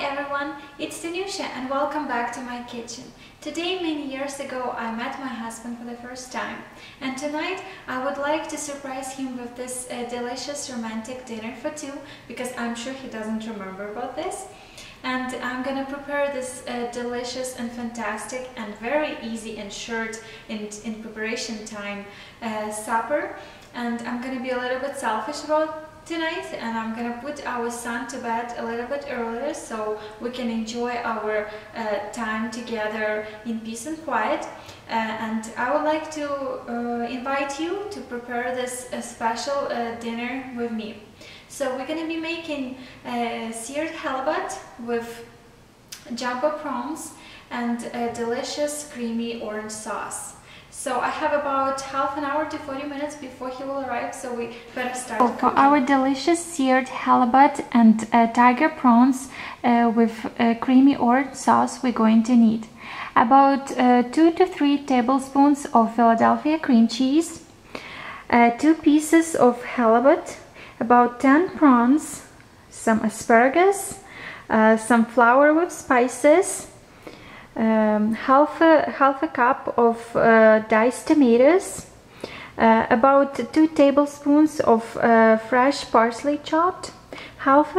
everyone, it's Tanusha and welcome back to my kitchen. Today, many years ago, I met my husband for the first time, and tonight I would like to surprise him with this delicious romantic dinner for two, because I'm sure he doesn't remember about this. And I'm gonna prepare this delicious and fantastic and very easy and short in preparation time supper. And I'm gonna be a little bit selfish about tonight, and I'm gonna put our son to bed a little bit earlier so we can enjoy our time together in peace and quiet. And I would like to invite you to prepare this special dinner with me. So we're gonna be making seared halibut with jumbo prawns and a delicious creamy orange sauce. So I have about half an hour to 40 minutes before he will arrive, so we better start. So for our delicious seared halibut and tiger prawns with creamy orange sauce, we're going to need about 2 to 3 tablespoons of Philadelphia cream cheese, 2 pieces of halibut, about 10 prawns, some asparagus, some flour with spices, half a cup of diced tomatoes, about 2 tablespoons of fresh parsley chopped, half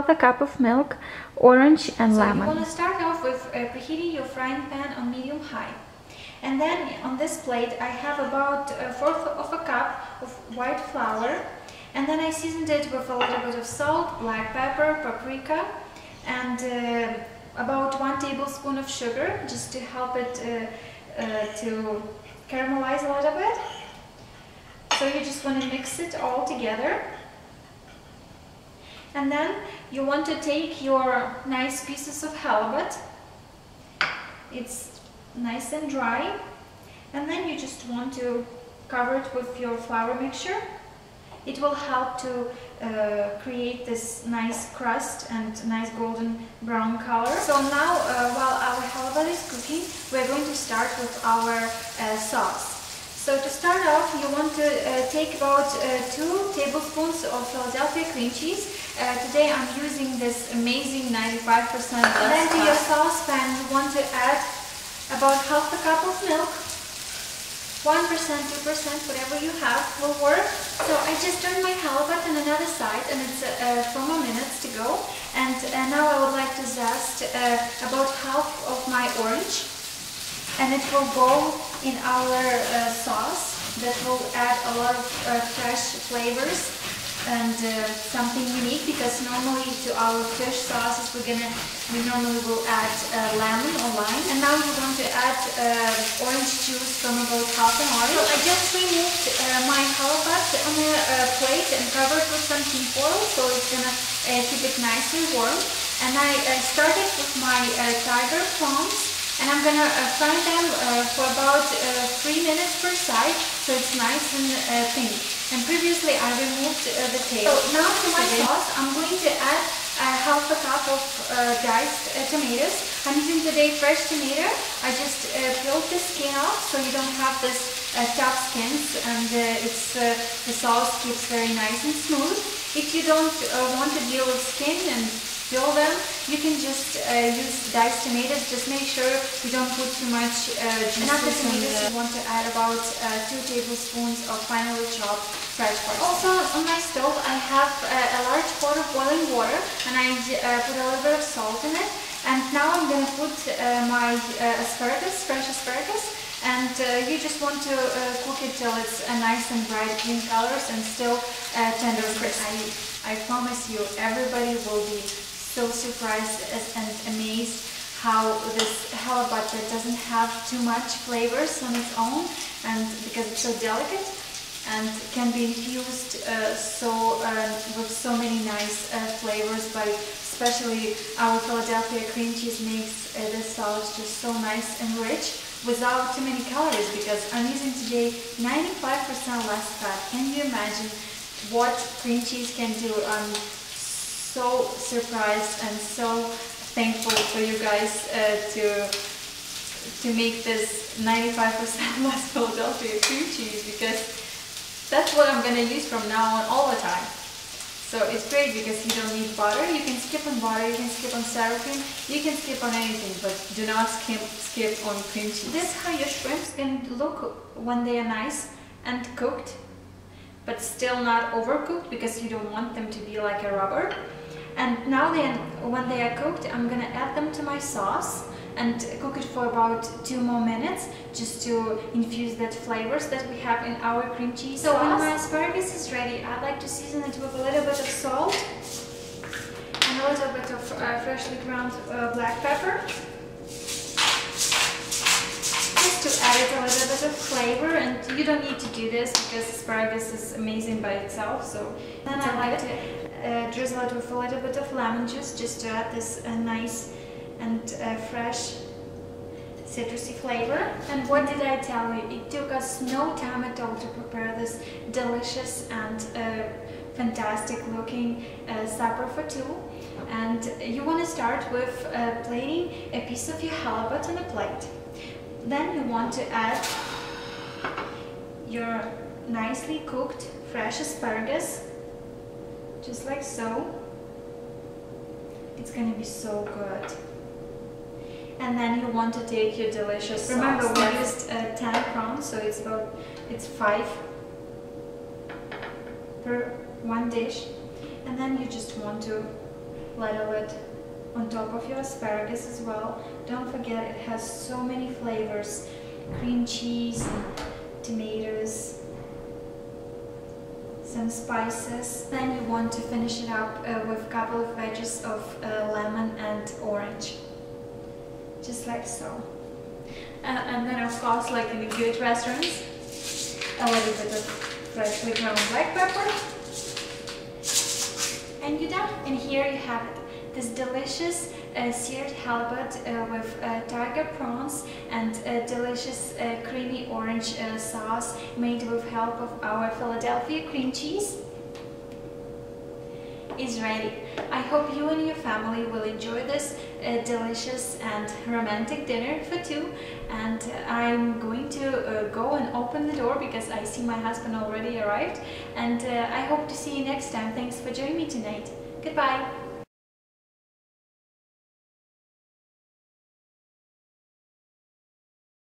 a cup of milk, orange and lemon. You want to start off with preheating your frying pan on medium high, and then on this plate I have about 1/4 of a cup of white flour, and then I seasoned it with a little bit of salt, black pepper, paprika, and about 1 tablespoon of sugar, just to help it to caramelize a little bit. So you just want to mix it all together. And then you want to take your nice pieces of halibut. It's nice and dry. And then you just want to cover it with your flour mixture. It will help to create this nice crust and nice golden brown color. So now, while our halibut is cooking, we're going to start with our sauce. So to start off, you want to take about 2 tablespoons of Philadelphia cream cheese. Today I'm using this amazing 95% less. And then to your saucepan, you want to add about half a cup of milk. 1%, 2%, whatever you have will work. So I just turned my halibut on another side, and it's 4 more minutes to go. And now I would like to zest about half of my orange, and it will go in our sauce. That will add a lot of fresh flavors and something unique, because normally to our fish sauces we normally will add lemon or lime, and now we want to add orange juice from about half an orange. So I just removed my halibut on a plate and covered with some tin foil, so it's gonna keep it nice and warm. And I started with my tiger prawns, and I'm gonna fry them for about 3 minutes per side, so it's nice and pink. And previously I removed the tail. So now to my sauce, I'm going to add half a cup of diced tomatoes. I'm using today fresh tomato. I just peeled the skin off, so you don't have this tough skins, and the sauce keeps very nice and smooth. If you don't want to deal with skin and peel them, you can just use diced tomatoes. Just make sure you don't put too much juice. And after tomatoes, you want to add about 2 tablespoons of finely chopped fresh parsley. Also on my stove, I have a large pot of boiling water, and I put a little bit of salt in it. And now I'm going to put my asparagus, fresh asparagus, and you just want to cook it till it's a nice and bright green colors and still tender and crispy. I promise you, everybody will be so surprised and amazed how this halibut that doesn't have too much flavors on its own, and because it's so delicate and can be infused with so many nice flavors, but especially our Philadelphia cream cheese makes this sauce just so nice and rich without too many calories, because I'm using today 95% less fat. Can you imagine what cream cheese can do? I'm so surprised and so thankful for you guys to make this 95% less Philadelphia cream cheese, because that's what I'm gonna use from now on all the time. So it's great because you don't need butter. You can skip on butter, you can skip on sour cream, you can skip on anything, but do not skip on cream cheese. This is how your shrimps can look when they are nice and cooked, but still not overcooked because you don't want them to be like a rubber. And now when they are cooked, I'm gonna add them to my sauce and cook it for about 2 more minutes just to infuse that flavors that we have in our cream cheese sauce. So when my asparagus is ready, I like to season it with a little bit of salt and a little bit of freshly ground black pepper, just to add it a little bit of flavor. And you don't need to do this because asparagus is amazing by itself. So then I like to drizzle it with a little bit of lemon juice just to add this nice and fresh citrusy flavor. And what did I tell you? It took us no time at all to prepare this delicious and fantastic looking supper for two. And you want to start with plating a piece of your halibut on a plate. Then you want to add your nicely cooked fresh asparagus, just like so. It's gonna be so good. And then you want to take your delicious sauce. Remember, we used 10 prawns, so it's 5 per one dish. And then you just want to ladle it on top of your asparagus as well. Don't forget, it has so many flavors: cream cheese, and tomatoes, some spices. Then you want to finish it up with a couple of wedges of lemon and orange. Just like so. And then of course, like in the good restaurants, a little bit of freshly ground black pepper. And you're done. And here you have it. This delicious seared halibut with tiger prawns and delicious creamy orange sauce made with help of our Philadelphia cream cheese is ready. I hope you and your family will enjoy this delicious and romantic dinner for two. And I'm going to go and open the door because I see my husband already arrived. And I hope to see you next time. Thanks for joining me tonight. Goodbye.